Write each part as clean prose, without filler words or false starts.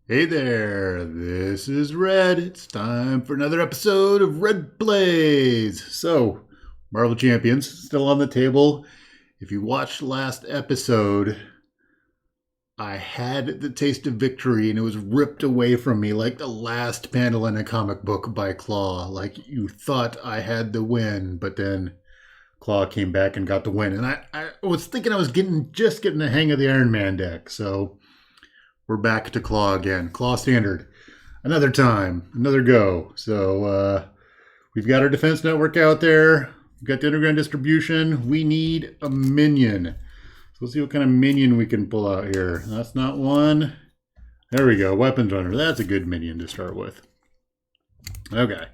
Hey there, this is Red. It's time for another episode of Red Blaze. So, Marvel Champions still on the table. If you watched last episode, I had the taste of victory and it was ripped away from me like the last panel in a comic book by Klaw. Like you thought I had the win, but then Klaw came back and got the win. And I was thinking I was just getting the hang of the Iron Man deck. So, we're back to Klaw again. Klaw standard. Another time. Another go. So we've got our defense network out there. We've got the underground distribution. We need a minion. So let's see what kind of minion we can pull out here. That's not one. There we go. Weapons runner. That's a good minion to start with. Okay.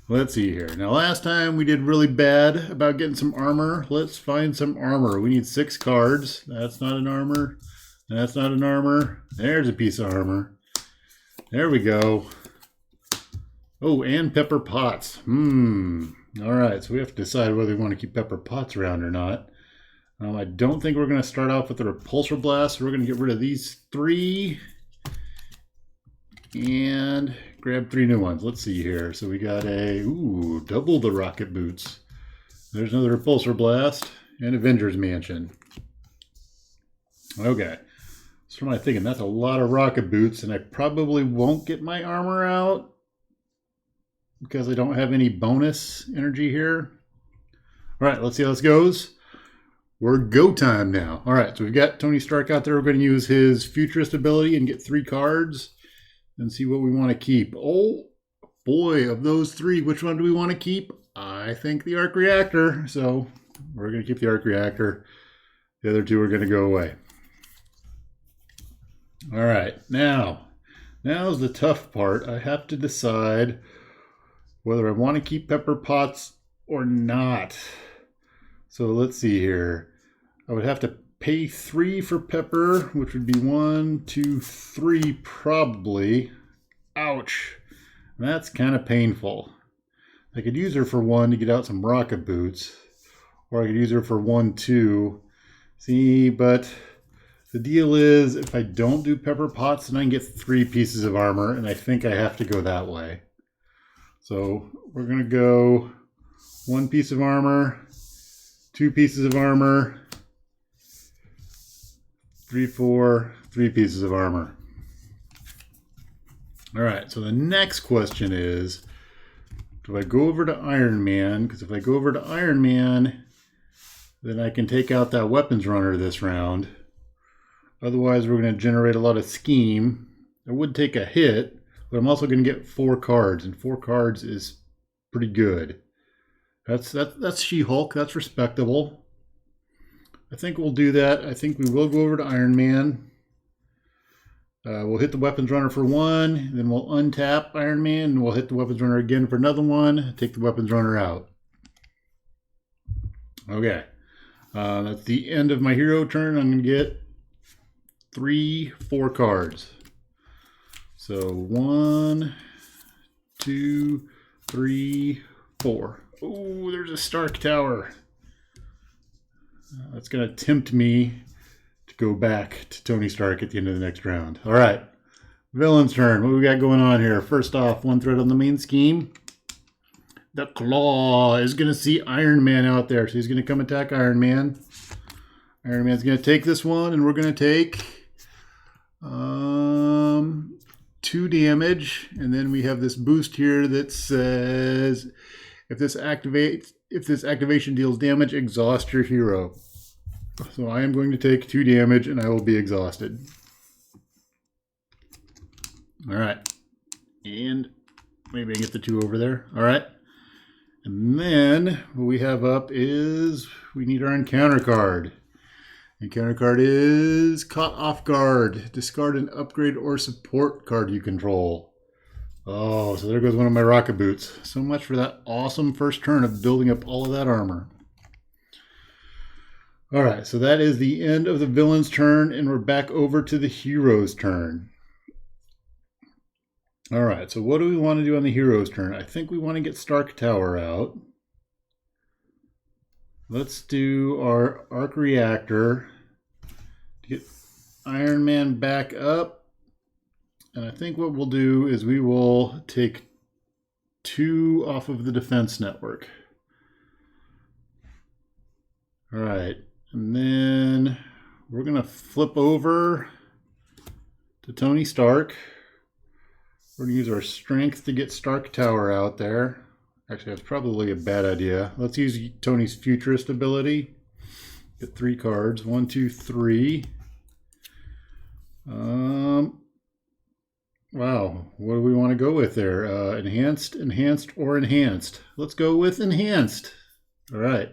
Let's see here. Now last time we did really bad about getting some armor. Let's find some armor. We need 6 cards. That's not an armor. That's not an armor. There's a piece of armor. There we go. Oh, and pepper pots. All right, so we have to decide whether we want to keep pepper pots around or not. I don't think we're going to start off with the repulsor blast. So we're going to get rid of these 3 and grab 3 new ones. Let's see here. So we got double the rocket boots. There's another repulsor blast and Avengers Mansion. Okay. So what am I thinking? That's a lot of rocket boots, and I probably won't get my armor out because I don't have any bonus energy here. All right, let's see how this goes. We're go time now. All right, so we've got Tony Stark out there. We're going to use his futurist ability and get 3 cards and see what we want to keep. Oh, boy, of those 3, which one do we want to keep? I think the arc reactor. So we're going to keep the arc reactor. The other 2 are going to go away. All right, now's the tough part. I have to decide whether I want to keep pepper pots or not. So let's see here. I would have to pay 3 for pepper, which would be 1, 2, 3 probably. Ouch. That's kind of painful. I could use her for 1 to get out some rocket boots, or I could use her for 1, 2. See, but the deal is, if I don't do pepper pots, then I can get 3 pieces of armor, and I think I have to go that way. So we're going to go 1 piece of armor, 2 pieces of armor, 3, 4, 3 pieces of armor. All right, so the next question is, do I go over to Iron Man? Because if I go over to Iron Man, then I can take out that weapons runner this round. Otherwise, we're going to generate a lot of scheme. I would take a hit, but I'm also going to get 4 cards, and 4 cards is pretty good. That's She-Hulk. That's respectable. I think we'll do that. I think we will go over to Iron Man. We'll hit the weapons runner for 1, then we'll untap Iron Man, and we'll hit the weapons runner again for another 1, take the weapons runner out. Okay. That's the end of my hero turn. I'm going to get 3, 4 cards. So 1, 2, 3, 4. Oh, there's a Stark Tower. That's going to tempt me to go back to Tony Stark at the end of the next round. All right. Villain's turn. What do we got going on here? First off, 1 threat on the main scheme. The Klaw is going to see Iron Man out there. So he's going to come attack Iron Man. Iron Man's going to take this one, and we're going to take 2 damage, and then we have this boost here that says if this activation deals damage, exhaust your hero. So I am going to take 2 damage, and I will be exhausted. All right, and maybe I get the 2 over there. All right, and then what we have up is we need our encounter card. Encounter card is Caught Off Guard. Discard an upgrade or support card you control. Oh, so there goes one of my rocket boots. So much for that awesome first turn of building up all of that armor. All right, so that is the end of the villain's turn, and we're back over to the hero's turn. All right, so what do we want to do on the hero's turn? I think we want to get Stark Tower out. Let's do our arc reactor to get Iron Man back up. And I think what we'll do is we will take 2 off of the defense network. All right, and then we're gonna flip over to Tony Stark. We're gonna use our strength to get Stark Tower out there. Actually, that's probably a bad idea. Let's use Tony's futurist ability. Get 3 cards, 1, 2, 3. Wow, what do we want to go with there? Enhanced, enhanced, or enhanced? Let's go with enhanced. All right.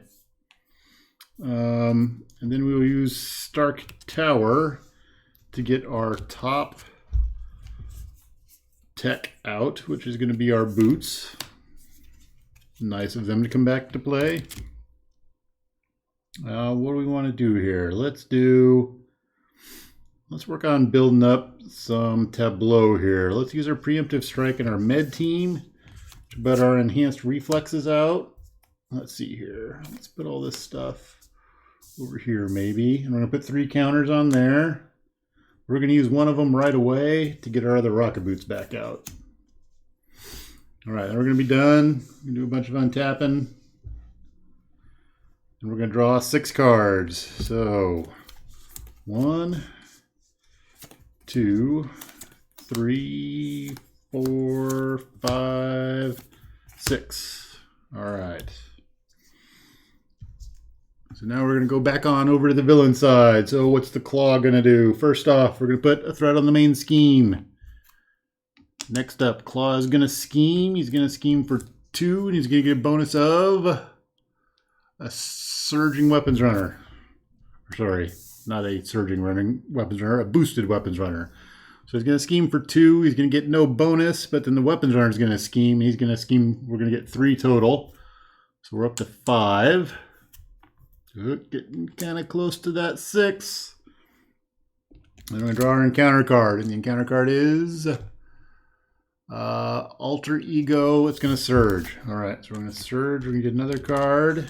And then we will use Stark Tower to get our top tech out, which is going to be our boots. Nice of them to come back to play. What do we want to do here? Let's work on building up some tableau here. Let's use our preemptive strike in our med team to put our enhanced reflexes out. Let's see here. Let's put all this stuff over here maybe. And we're going to put 3 counters on there. We're going to use one of them right away to get our other rocket boots back out. All right, then we're going to be done. We're going to do a bunch of untapping. And we're going to draw 6 cards. So 1, 2, 3, 4, 5, 6. All right. So now we're going to go back on over to the villain side. So what's the Klaw going to do? First off, we're going to put a threat on the main scheme. Next up, Klaw is going to scheme. He's going to scheme for 2, and he's going to get a bonus of a surging weapons runner. Sorry, not a surging running weapons runner, a boosted weapons runner. So he's going to scheme for 2. He's going to get no bonus, but then the weapons runner is going to scheme. He's going to scheme. We're going to get 3 total. So we're up to 5. Good, getting kind of close to that 6. Then we're going to draw our encounter card, and the encounter card is Alter Ego. It's going to surge. All right, so we're going to surge. We're going to get another card,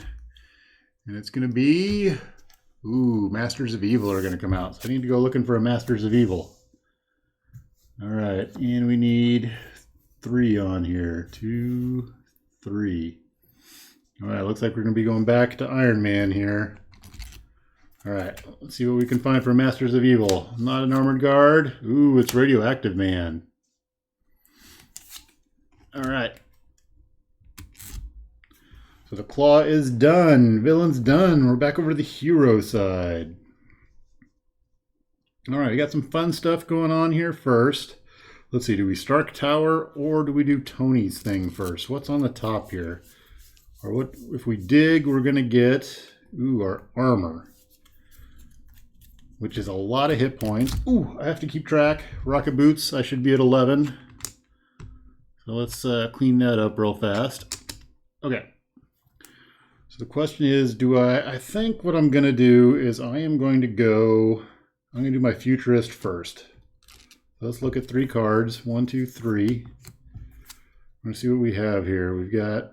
and it's going to be, Masters of Evil are going to come out. So I need to go looking for a Masters of Evil. All right, and we need 3 on here. 2, 3. All right, looks like we're going to be going back to Iron Man here. All right, let's see what we can find for Masters of Evil. Not an armored guard. Ooh, it's Radioactive Man. All right. So the Klaw is done. Villain's done. We're back over to the hero side. All right, we got some fun stuff going on here first. Let's see, do we Stark Tower or do we do Tony's thing first? What's on the top here? Or what if we dig, we're going to get, our armor, which is a lot of hit points. I have to keep track. Rocket boots, I should be at 11. So let's clean that up real fast. Okay. So the question is, I think what I'm going to do is I'm going to do my futurist first. Let's look at 3 cards. 1, 2, 3. I'm going to see what we have here. We've got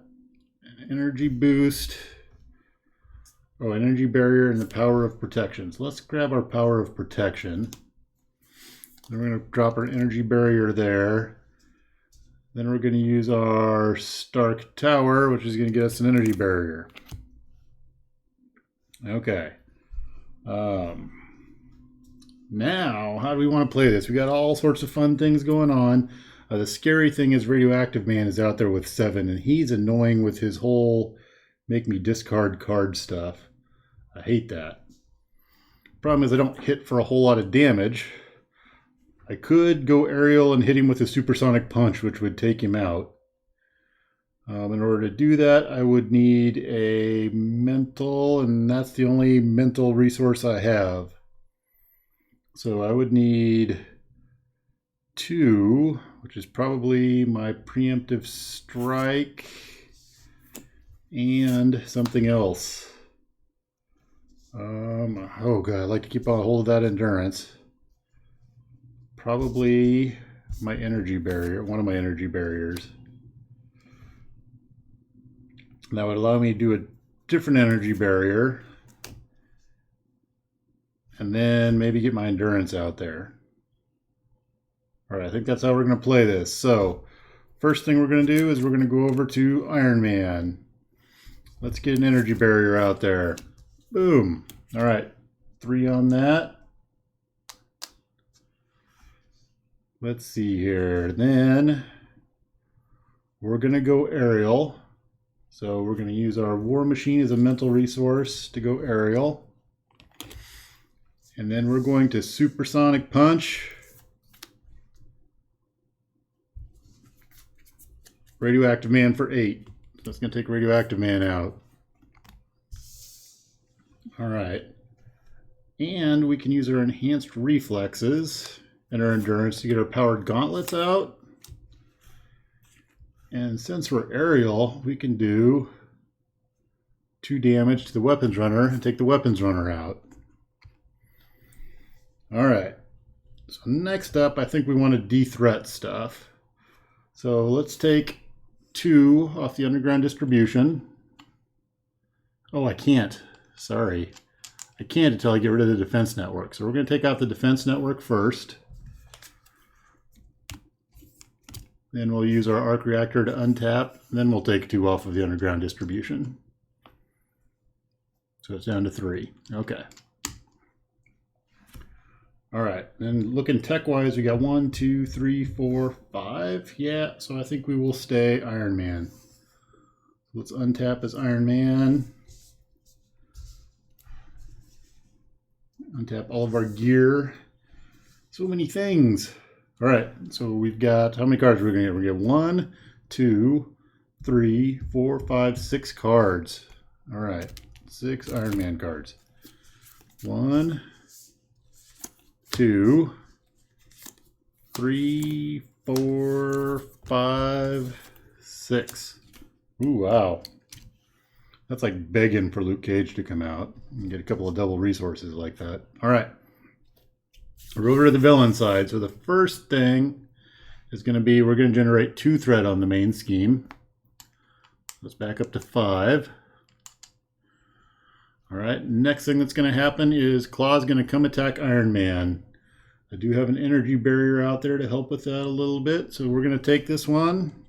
energy boost, energy barrier, and the power of protection. So let's grab our power of protection. Then we're going to drop our energy barrier there. Then we're going to use our Stark Tower, which is going to get us an energy barrier. Okay. Now, how do we want to play this? We got all sorts of fun things going on. The scary thing is Radioactive Man is out there with 7, and he's annoying with his whole make me discard card stuff. I hate that. Problem is I don't hit for a whole lot of damage. I could go aerial and hit him with a supersonic punch, which would take him out. In order to do that, I would need a mental, and that's the only mental resource I have. So I would need 2, which is probably my preemptive strike and something else. Oh god, I'd like to keep a hold of that endurance. Probably my energy barrier, one of my energy barriers. That would allow me to do a different energy barrier. And then maybe get my endurance out there. All right, I think that's how we're going to play this. So first thing we're going to do is we're going to go over to Iron Man. Let's get an energy barrier out there. Boom. All right, 3 on that. Let's see here. Then we're going to go aerial. So we're going to use our war machine as a mental resource to go aerial. And then we're going to supersonic punch. Radioactive Man for 8. So that's going to take Radioactive Man out. All right. And we can use our enhanced reflexes and our endurance to get our powered gauntlets out. And since we're aerial, we can do 2 damage to the weapons runner and take the weapons runner out. All right. So next up, I think we want to de-threat stuff. So let's take 2 off the underground distribution. Oh, I can't. Sorry. I can't until I get rid of the defense network. So we're going to take out the defense network first. Then we'll use our arc reactor to untap. Then we'll take 2 off of the underground distribution. So it's down to 3. Okay. All right. Then looking tech-wise, we got 1, 2, 3, 4, 5. Yeah, so I think we will stay Iron Man. Let's untap as Iron Man. Untap all of our gear. So many things. All right, so we've got, how many cards are we going to get? We're going to get 1, 2, 3, 4, 5, 6 cards. All right, 6 Iron Man cards. 1, 2, 3, 4, 5, 6. Ooh, wow. That's like begging for Luke Cage to come out and get a couple of double resources like that. All right. We're over to the villain side. So the first thing is going to be, we're going to generate 2 threat on the main scheme. Let's back up to 5. All right. Next thing that's going to happen is Klaw's going to come attack Iron Man. I do have an energy barrier out there to help with that a little bit. So we're going to take this one.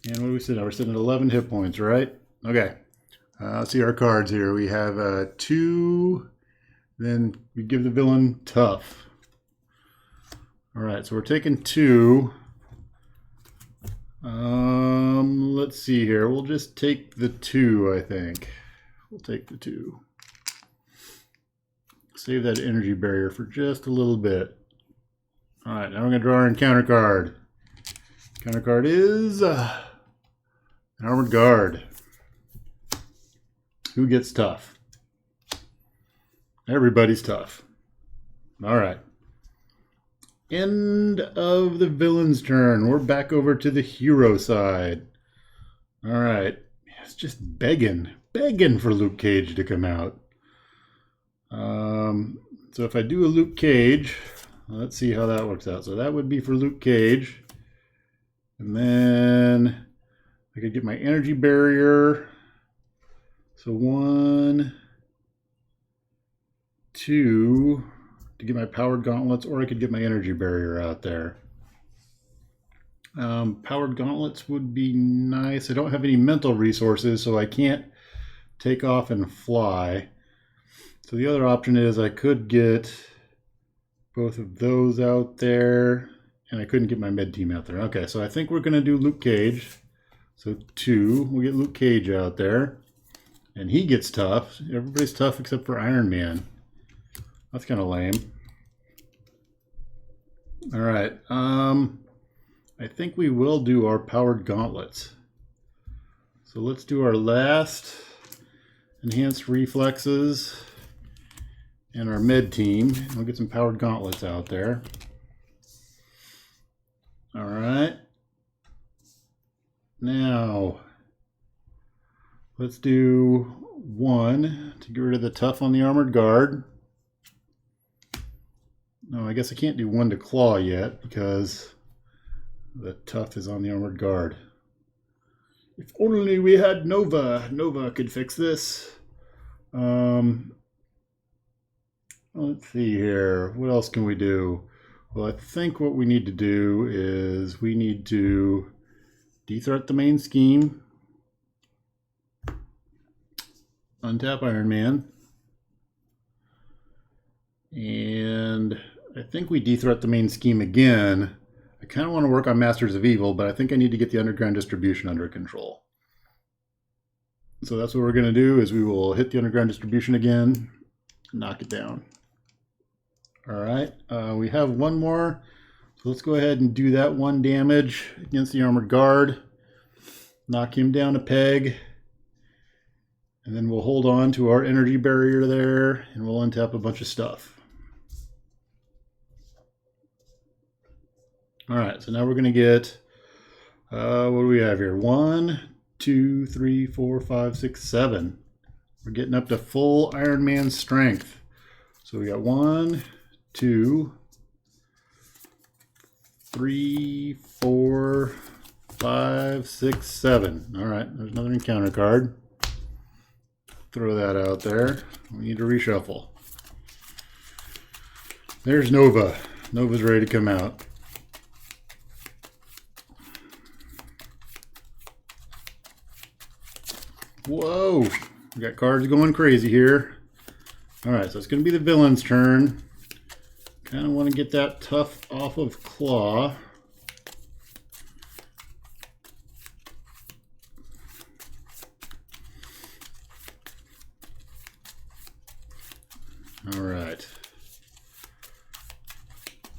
And what do we sit at? We're sitting at 11 hit points, right? Okay. Let's see our cards here. We have 2. Then we give the villain tough. All right, so we're taking 2. Let's see here. We'll just take the 2, I think. We'll take the 2. Save that energy barrier for just a little bit. All right, now we're going to draw our encounter card. Encounter card is an armored guard. Who gets tough? Everybody's tough. All right. End of the villain's turn. We're back over to the hero side. All right. It's just begging for Luke Cage to come out. So if I do a Luke Cage, let's see how that works out. So that would be for Luke Cage. And then I could get my energy barrier. So 1, 2 to get my powered gauntlets, or I could get my energy barrier out there. Powered gauntlets would be nice. I don't have any mental resources, so I can't take off and fly. So the other option is I could get both of those out there, and I couldn't get my med team out there. Okay, so I think we're going to do Luke Cage. So 2, we'll get Luke Cage out there. And he gets tough. Everybody's tough except for Iron Man. That's kind of lame. All right. I think we will do our powered gauntlets. So let's do our last enhanced reflexes and our med team. We'll get some powered gauntlets out there. All right. Now, let's do 1 to get rid of the tough on the armored guard. No, I guess I can't do 1 to Klaw yet because the tough is on the armored guard. If only we had Nova. Nova could fix this. Let's see here. What else can we do? Well, I think what we need to do is we need to de-threat the main scheme, untap Iron Man, and I think we de-threat the main scheme again. I kind of want to work on Masters of Evil, but I think I need to get the underground distribution under control. So that's what we're going to do, is we will hit the underground distribution again, knock it down. All right, we have one more, so let's go ahead and do that 1 damage against the armored guard. Knock him down a peg, and then we'll hold on to our energy barrier there, and we'll untap a bunch of stuff. All right, so now we're going to get, what do we have here? 1, 2, 3, 4, 5, 6, 7. We're getting up to full Iron Man strength. So we got 1, 2, 3, 4, 5, 6, 7. All right, there's another encounter card. Throw that out there. We need to reshuffle. There's Nova. Nova's ready to come out. Whoa, we got cards going crazy here. All right, so it's going to be the villain's turn. Kind of want to get that tough off of Klaw. All right.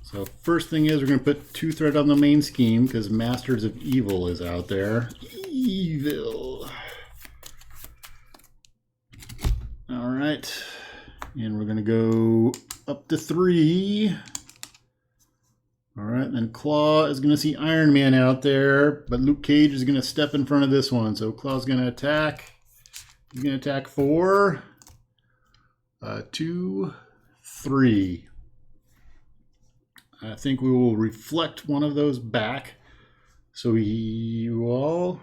So first thing is we're going to put 2 threat on the main scheme because Masters of Evil is out there. Evil. All right. And we're going to go up to 3. All right. Then Klaw is going to see Iron Man out there, but Luke Cage is going to step in front of this one. So Klaw's going to attack. He's going to attack 4, 2, 3. I think we will reflect one of those back. So you all...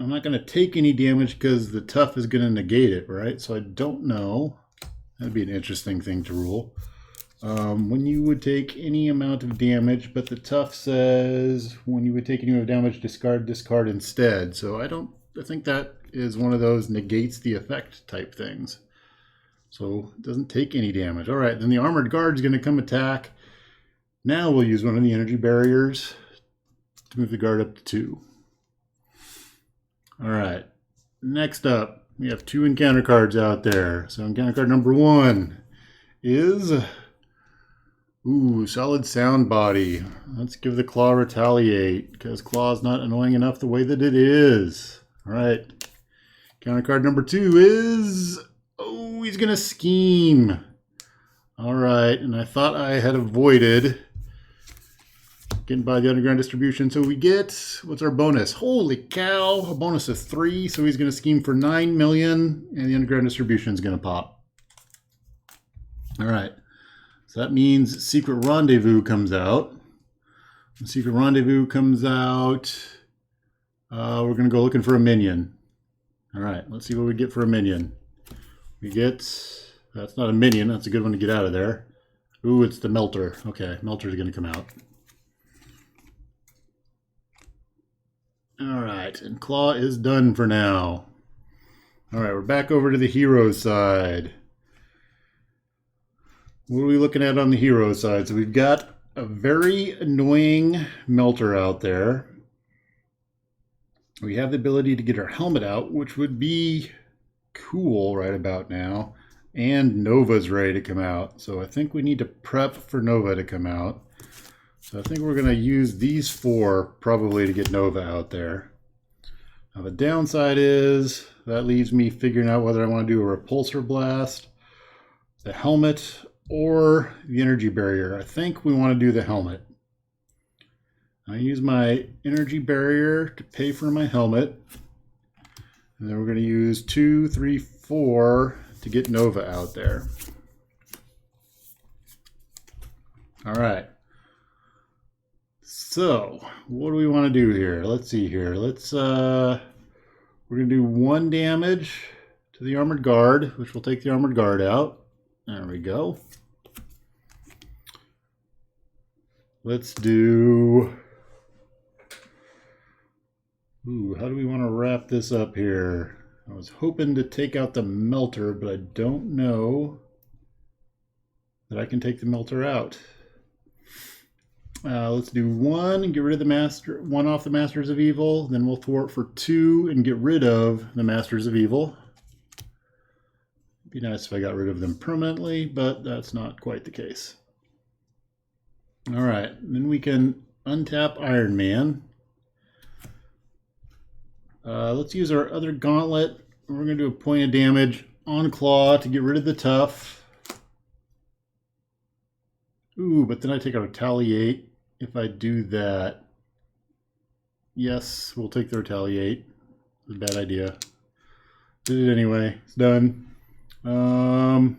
I'm not going to take any damage because the tough is going to negate it, right? So I don't know. That'd be an interesting thing to rule. When you would take any amount of damage, but the tough says when you would take any amount of damage, discard this card instead. So I think that is one of those negates the effect type things. So it doesn't take any damage. All right, then the armored guard is going to come attack. Now we'll use one of the energy barriers to move the guard up to 2. All right, next up, we have 2 encounter cards out there. So encounter card number 1 is, solid sound body. Let's give the Klaw retaliate because Klaw's not annoying enough the way that it is. All right, encounter card number 2 is, he's gonna scheme. All right, and I thought I had avoided getting by the underground distribution. So we get, what's our bonus? Holy cow, a bonus of 3. So he's going to scheme for 9 million and the underground distribution is going to pop. All right, so that means Secret Rendezvous comes out. When Secret Rendezvous comes out, we're going to go looking for a minion. All right, let's see what we get for a minion. We get, that's not a minion, that's a good one to get out of there. Ooh, it's the Melter. Okay, Melter's going to come out. All right, and Klaw is done for now. All right, we're back over to the hero side. What are we looking at on the hero side? So we've got a very annoying Melter out there. We have the ability to get our helmet out, which would be cool right about now. And Nova's ready to come out. So I think we need to prep for Nova to come out. So I think we're going to use these 4 probably to get Nova out there. Now the downside is that leaves me figuring out whether I want to do a repulsor blast, the helmet, or the energy barrier. I think we want to do the helmet. I use my energy barrier to pay for my helmet. And then we're going to use 2, 3, 4 to get Nova out there. All right. So, what do we want to do here? Let's see here. We're going to do 1 damage to the armored guard, which will take the armored guard out. There we go. let's do... Ooh, how do we want to wrap this up here? I was hoping to take out the melter, but I don't know that I can take the melter out. Let's do 1 and get rid of the one off the Masters of Evil. Then we'll thwart for 2 and get rid of the Masters of Evil. It'd be nice if I got rid of them permanently, but that's not quite the case. All right, then we can untap Iron Man. Let's use our other gauntlet. We're going to do a point of damage on Klaw to get rid of the tough. Ooh, but then I take a retaliate if I do that. Yes, we'll take the retaliate. It's a bad idea. Did it anyway. It's done. And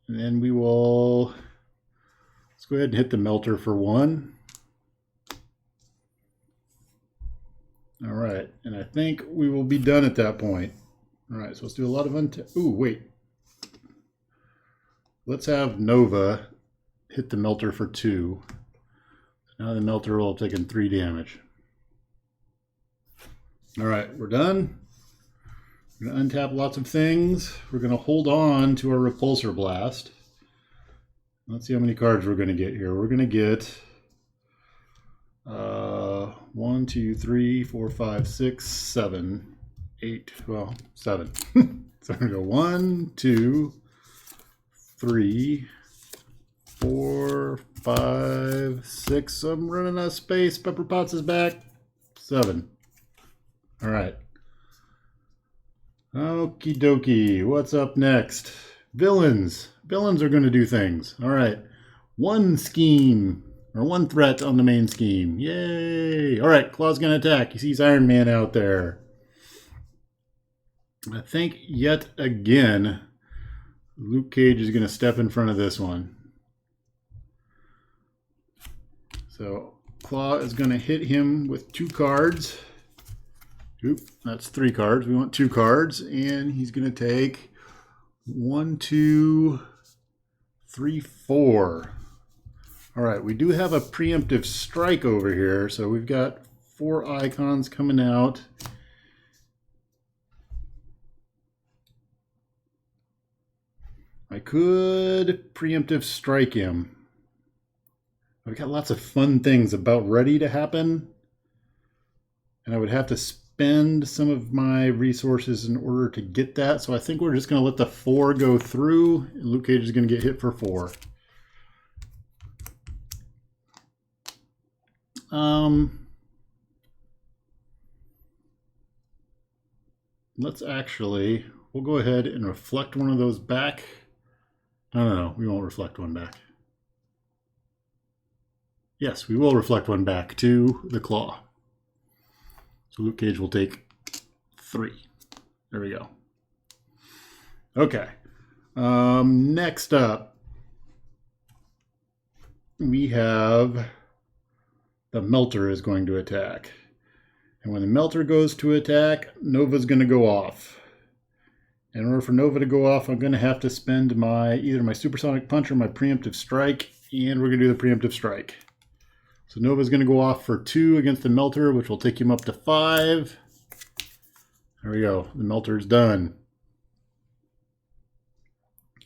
then we will... Let's go ahead and hit the melter for 1. All right, and I think we will be done at that point. All right, so let's do a lot of Ooh, wait. Let's have Nova hit the melter for 2. Now the melter will have taken 3 damage. All right, we're done. We're going to untap lots of things. We're going to hold on to our Repulsor Blast. Let's see how many cards we're going to get here. We're going to get 1, 2, 3, 4, 5, 6, 7, 8. Well, 7. So I'm going to go 1, 2, 3, 4, 5, 6. I'm running out of space. Pepper Potts is back. 7. All right. Okie dokie. What's up next? Villains. Villains are going to do things. All right. 1 scheme. Or 1 threat on the main scheme. Yay! All right, Klaw's going to attack. He sees Iron Man out there. I think yet again, Luke Cage is going to step in front of this one. So Klaw is going to hit him with 2 cards. Oop, that's 3 cards. We want 2 cards. And he's going to take 1, 2, 3, 4. All right, we do have a preemptive strike over here, so we've got 4 icons coming out. I could preemptive strike him. I've got lots of fun things about ready to happen, and I would have to spend some of my resources in order to get that, so I think we're just going to let the 4 go through, and Luke Cage is going to get hit for 4. Let's actually, we'll go ahead and reflect one of those back. No, we won't reflect one back. Yes, we will reflect one back to the Klaw. So Luke Cage will take 3. There we go. Okay. Next up, we have the melter is going to attack. And when the melter goes to attack, Nova's going to go off. In order for Nova to go off, I'm going to have to spend either my supersonic punch or my preemptive strike, and we're going to do the preemptive strike. So Nova's going to go off for 2 against the melter, which will take him up to 5. There we go. The melter's done.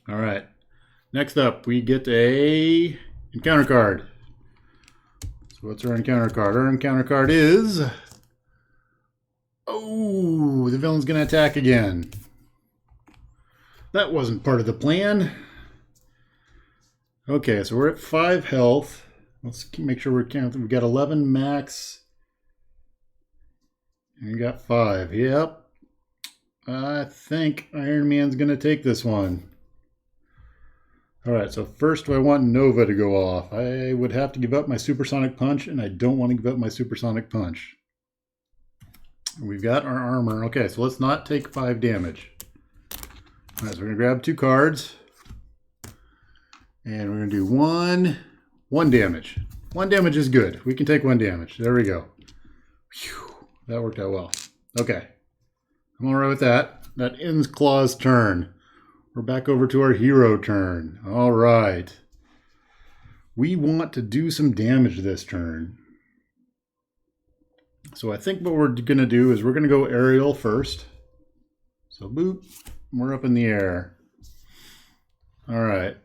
All right. Next up, we get a encounter card. So what's our encounter card? Our encounter card is... Oh, the villain's going to attack again. That wasn't part of the plan. Okay, so we're at 5 health. Let's make sure we're counting. We've got 11 max. And we got 5. Yep. I think Iron Man's going to take this one. All right, so first I want Nova to go off. I would have to give up my supersonic punch, and I don't want to give up my supersonic punch. We've got our armor. Okay, so let's not take 5 damage. All right, so we're going to grab 2 cards. And we're going to do 1 damage. 1 damage is good. We can take 1 damage. There we go. Whew, that worked out well. Okay. I'm all right with that. That ends Klaw's turn. we're back over to our hero turn. All right. We want to do some damage this turn. So I think what we're going to do is we're going to go aerial first. So boop, we're up in the air. All right.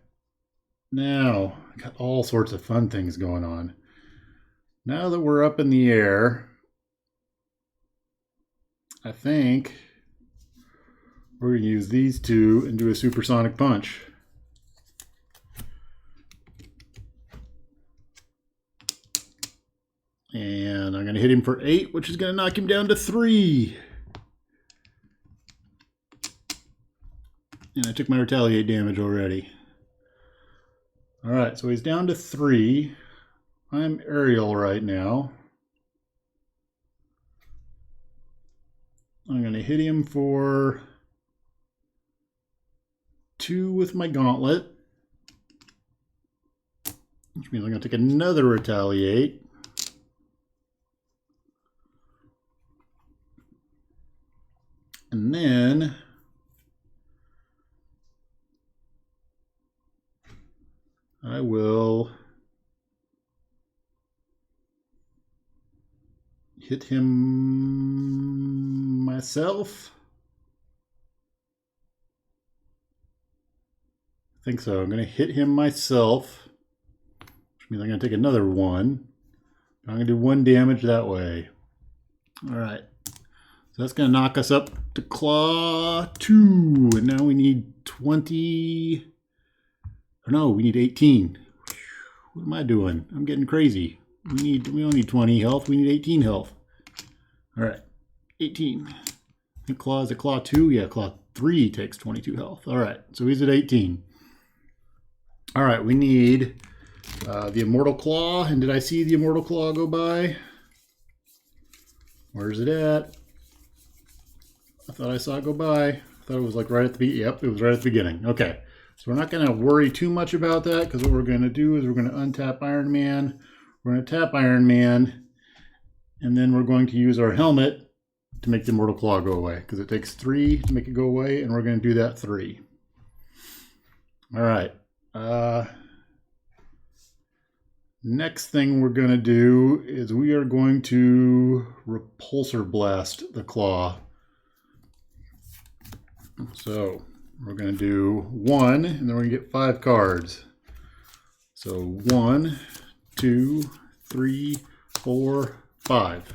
Now, I got all sorts of fun things going on. Now that we're up in the air, I think we're going to use these two and do a supersonic punch. And I'm going to hit him for 8, which is going to knock him down to 3. And I took my retaliate damage already. All right, so he's down to 3. I'm aerial right now. I'm going to hit him for 2 with my gauntlet, which means I'm going to take another retaliate. And then I will hit him myself. I think so. I'm going to hit him myself, which means I'm going to take another 1. I'm going to do 1 damage that way. All right. So that's going to knock us up to Klaw 2. And now we need 20. Or no, we need 18. What am I doing? I'm getting crazy. We don't need 20 health. We need 18 health. All right. 18. I think Klaw is a Klaw 2. Yeah, Klaw 3 takes 22 health. All right. So he's at 18. All right. We need the Immortal Klaw. And did I see the Immortal Klaw go by? Where's it at? I thought I saw it go by. I thought it was like right at the beginning. Yep, it was right at the beginning. Okay, so we're not going to worry too much about that because what we're going to do is we're going to untap Iron Man. We're going to tap Iron Man, and then we're going to use our helmet to make the Immortal Klaw go away because it takes 3 to make it go away, and we're going to do that 3. All right. Next thing we're going to do is we are going to repulsor blast the Klaw. So we're going to do 1, and then we're going to get 5 cards. So 1, 2, 3, 4, 5.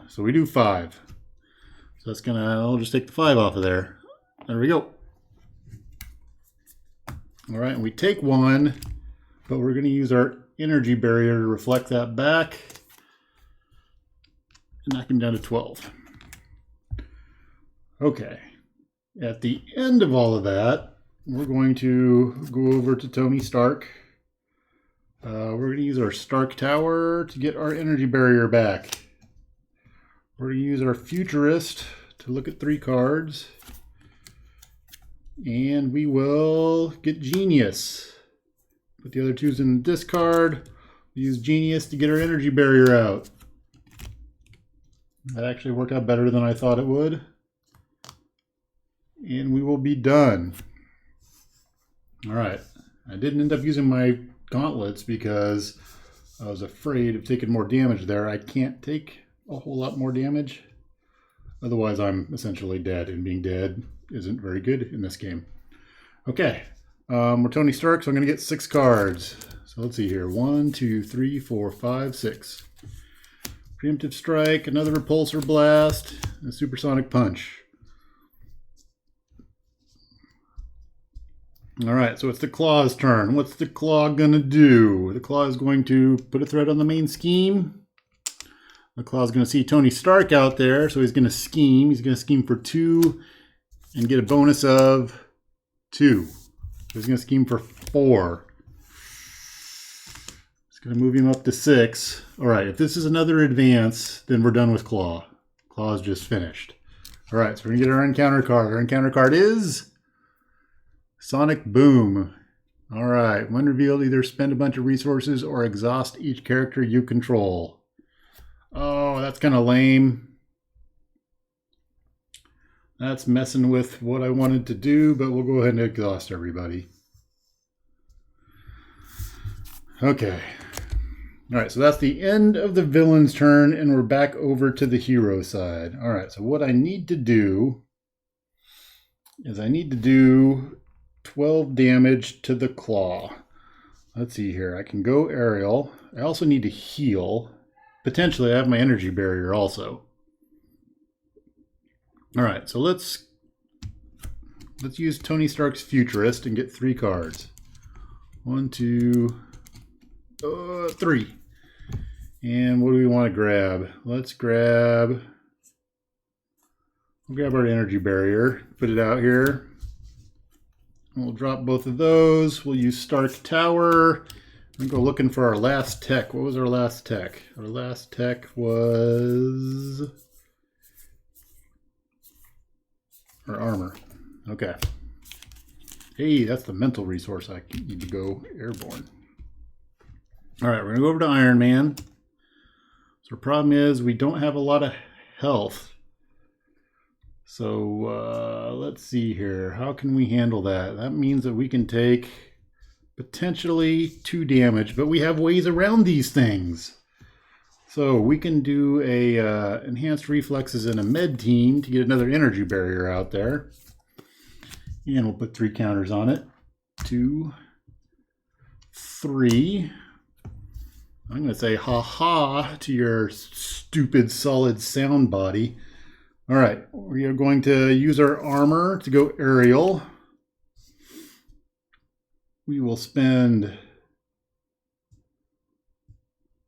So we do 5. So that's going to, I'll just take the 5 off of there. There we go. All right, and we take 1, but we're going to use our energy barrier to reflect that back and knock him down to 12. Okay. At the end of all of that, we're going to go over to Tony Stark. We're going to use our Stark Tower to get our energy barrier back. We're going to use our Futurist to look at 3 cards. And we will get Genius. Put the other 2s in the discard. We use Genius to get our energy barrier out. That actually worked out better than I thought it would. And we will be done. All right. I didn't end up using my gauntlets because I was afraid of taking more damage there. I can't take a whole lot more damage. Otherwise, I'm essentially dead, and being dead isn't very good in this game. Okay. We're Tony Stark, so I'm going to get 6 cards. So let's see here. 1, 2, 3, 4, 5, 6. Preemptive Strike, another Repulsor Blast, and a Supersonic Punch. All right, so it's the Klaw's turn. What's the Klaw going to do? The Klaw is going to put a threat on the main scheme. The Klaw's going to see Tony Stark out there, so he's going to scheme. He's going to scheme for 2 and get a bonus of 2. So he's going to scheme for 4. It's going to move him up to 6. All right, if this is another advance, then we're done with Klaw. Klaw's just finished. All right, so we're going to get our encounter card. Our encounter card is Sonic Boom. All right, when revealed, either spend a bunch of resources or exhaust each character you control. Oh, that's kind of lame. That's messing with what I wanted to do, but we'll go ahead and exhaust everybody. Okay. All right, so that's the end of the villain's turn, and we're back over to the hero side. All right, so what I need to do is I need to do 12 damage to the Klaw. Let's see here. I can go aerial. I also need to heal. Potentially, I have my energy barrier also. All right, so let's use Tony Stark's Futurist and get 3 cards. 1, 2, 3. And what do we want to grab? We'll grab our energy barrier, put it out here. And we'll drop both of those. We'll use Stark Tower. We'll go looking for our last tech. What was our last tech? Our last tech was our armor. Okay. Hey, that's the mental resource. I need to go airborne. All right, we're going to go over to Iron Man. So the problem is we don't have a lot of health. So let's see here. How can we handle that? That means that we can take potentially 2 damage, but we have ways around these things. So we can do a enhanced reflexes in a med team to get another energy barrier out there. And we'll put 3 counters on it. 2, 3. I'm going to say ha-ha to your stupid solid sound body. All right, we are going to use our armor to go aerial. We will spend...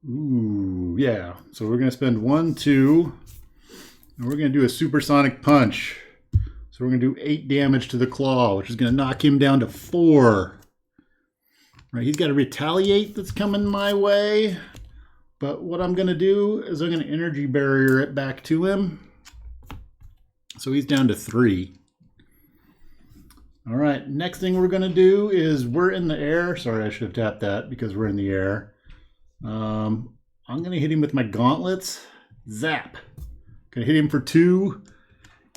Ooh, yeah. So we're going to spend 1, 2, and we're going to do a supersonic punch. So we're going to do 8 damage to the Klaw, which is going to knock him down to 4. Right, he's got to retaliate that's coming my way. But what I'm going to do is I'm going to energy barrier it back to him. So he's down to 3. All right, next thing we're going to do is we're in the air. Sorry, I should have tapped that because we're in the air. I'm going to hit him with my gauntlets. Zap. Going to hit him for 2.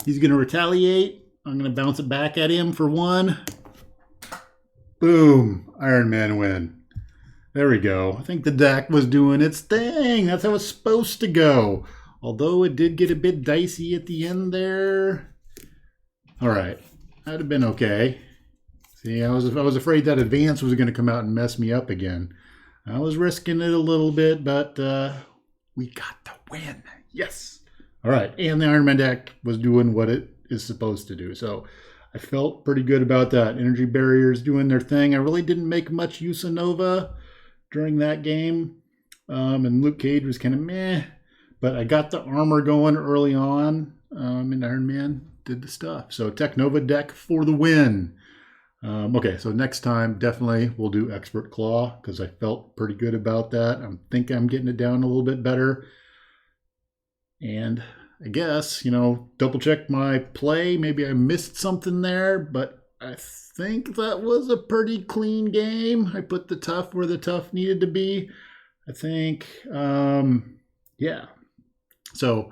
He's going to retaliate. I'm going to bounce it back at him for 1. Boom. Iron Man win. There we go. I think the deck was doing its thing. That's how it's supposed to go. Although it did get a bit dicey at the end there. All right. That'd have been okay. See, I was afraid that advance was going to come out and mess me up again. I was risking it a little bit, but we got the win. Yes. All right. And the Iron Man deck was doing what it is supposed to do. So I felt pretty good about that. Energy barriers doing their thing. I really didn't make much use of Nova during that game. And Luke Cage was kind of meh. But I got the armor going early on. And Iron Man did the stuff. So Tech Nova deck for the win. Okay, so next time, definitely we'll do Expert Klaw because I felt pretty good about that. I think I'm getting it down a little bit better. And I guess, double check my play. Maybe I missed something there, but I think that was a pretty clean game. I put the tough where the tough needed to be. I think, yeah. So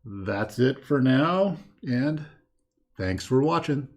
that's it for now, and thanks for watching.